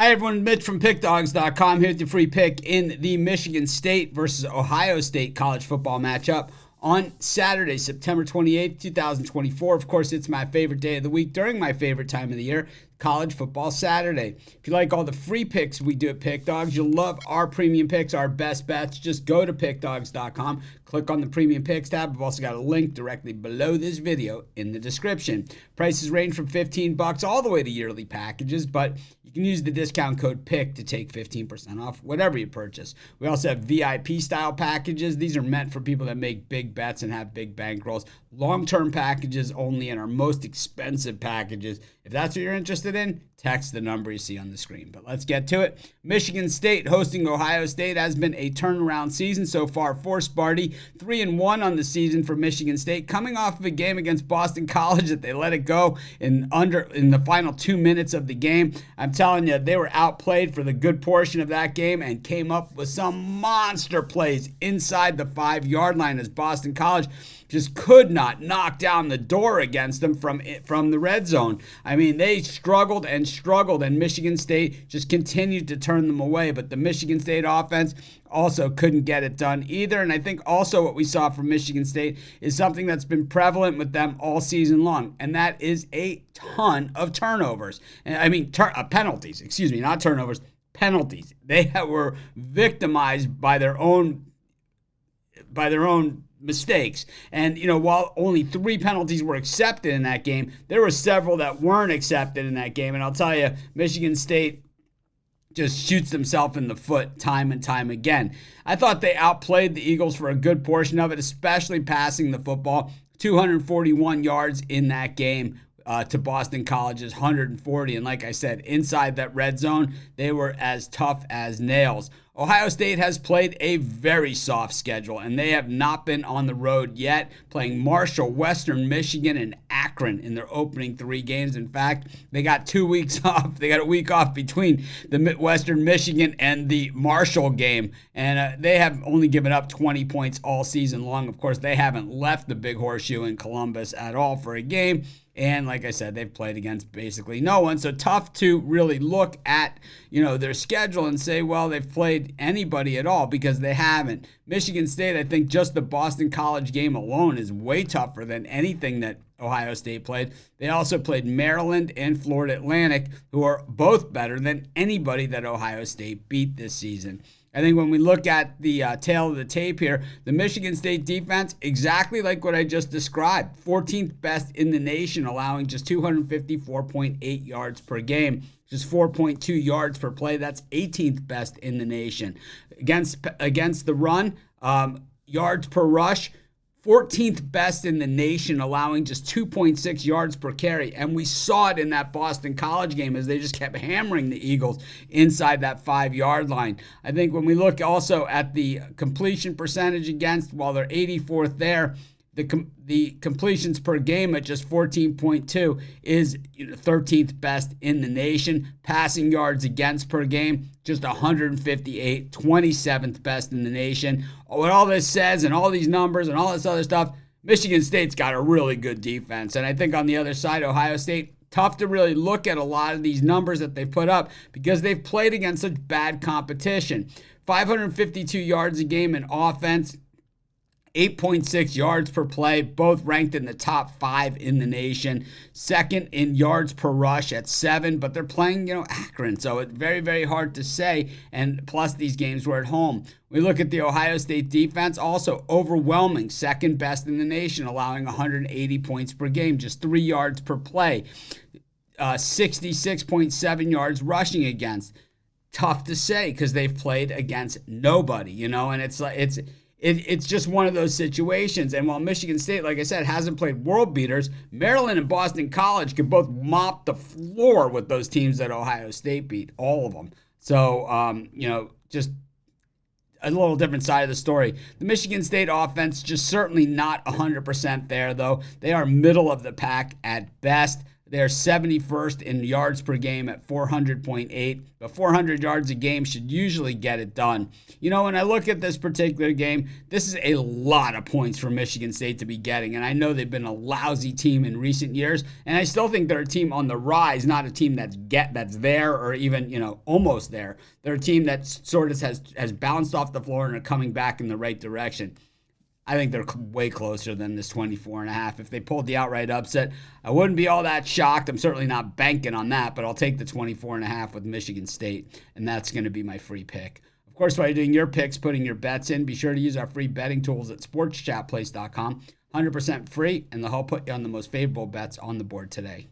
Hi everyone, Mitch from Pickdawgz.com here with your free pick in the Michigan State versus Ohio State college football matchup on Saturday, September 28th, 2024. Of course, it's my favorite day of the week during my favorite time of the year, College Football Saturday. If you like all the free picks we do at Pick Dawgz, you'll love our premium picks, our best bets. Just go to Pickdawgz.com, click on the premium picks tab. I've also got a link directly below this video in the description. Prices range from $15 all the way to yearly packages, but you can use the discount code PICK to take 15% off whatever you purchase. We also have VIP style packages. These are meant for people that make big bets and have big bankrolls. Long-term packages only, and our most expensive packages. If that's what you're interested in, text the number you see on the screen. But let's get to it. Michigan State hosting Ohio State has been a turnaround season so far for Sparty. 3-1 on the season for Michigan State, coming off of a game against Boston College that they let it go in the final 2 minutes of the game. I'm telling you, they were outplayed for the good portion of that game and came up with some monster plays inside the 5-yard line as Boston College just could not knock down the door against them from the red zone. I mean, they struggled, and Michigan State just continued to turn them away. But the Michigan State offense also couldn't get it done either. And I think also what we saw from Michigan State is something that's been prevalent with them all season long, and that is a ton of turnovers. I mean, penalties, excuse me, not turnovers, penalties. They were victimized by their own mistakes. And, while only 3 penalties were accepted in that game, there were several that weren't accepted in that game. And I'll tell you, Michigan State just shoots themselves in the foot time and time again. I thought they outplayed the Eagles for a good portion of it, especially passing the football. 241 yards in that game to Boston College's 140. And like I said, inside that red zone, they were as tough as nails. Ohio State has played a very soft schedule, and they have not been on the road yet, playing Marshall, Western Michigan, and Akron in their opening 3 games. In fact, they got 2 weeks off. They got a week off between the Western Michigan and the Marshall game, and they have only given up 20 points all season long. Of course, they haven't left the Big Horseshoe in Columbus at all for a game. And like I said, they've played against basically no one. So tough to really look at, their schedule and say, well, they've played anybody at all, because they haven't. Michigan State, I think just the Boston College game alone is way tougher than anything that Ohio State played. They also played Maryland and Florida Atlantic, who are both better than anybody that Ohio State beat this season. I think when we look at the tail of the tape here, the Michigan State defense, exactly like what I just described, 14th best in the nation, allowing just 254.8 yards per game, just 4.2 yards per play. That's 18th best in the nation. Against the run, yards per rush, 14th best in the nation, allowing just 2.6 yards per carry. And we saw it in that Boston College game as they just kept hammering the Eagles inside that 5-yard line. I think when we look also at the completion percentage against, while they're 84th there, the completions per game at just 14.2 is 13th best in the nation. Passing yards against per game, just 158, 27th best in the nation. What all this says and all these numbers and all this other stuff, Michigan State's got a really good defense. And I think on the other side, Ohio State, tough to really look at a lot of these numbers that they've put up because they've played against such bad competition. 552 yards a game in offense, 8.6 yards per play, both ranked in the top 5 in the nation. Second in yards per rush at 7, but they're playing, Akron, so it's very, very hard to say. And plus, these games were at home. We look at the Ohio State defense, also overwhelming, second best in the nation, allowing 180 points per game, just 3 yards per play, 66.7 yards rushing against. Tough to say because they've played against nobody, and it's just one of those situations. And while Michigan State, like I said, hasn't played world beaters, Maryland and Boston College could both mop the floor with those teams that Ohio State beat, all of them. So, just a little different side of the story. The Michigan State offense just certainly not 100% there, though. They are middle of the pack at best. They're 71st in yards per game at 400.8, but 400 yards a game should usually get it done. When I look at this particular game, this is a lot of points for Michigan State to be getting, and I know they've been a lousy team in recent years, and I still think they're a team on the rise, not a team that's there or even, almost there. They're a team that sort of has bounced off the floor and are coming back in the right direction. I think they're way closer than this 24.5. If they pulled the outright upset, I wouldn't be all that shocked. I'm certainly not banking on that, but I'll take the 24.5 with Michigan State, and that's going to be my free pick. Of course, while you're doing your picks, putting your bets in, be sure to use our free betting tools at sportschatplace.com. 100% free, and they'll help put you on the most favorable bets on the board today.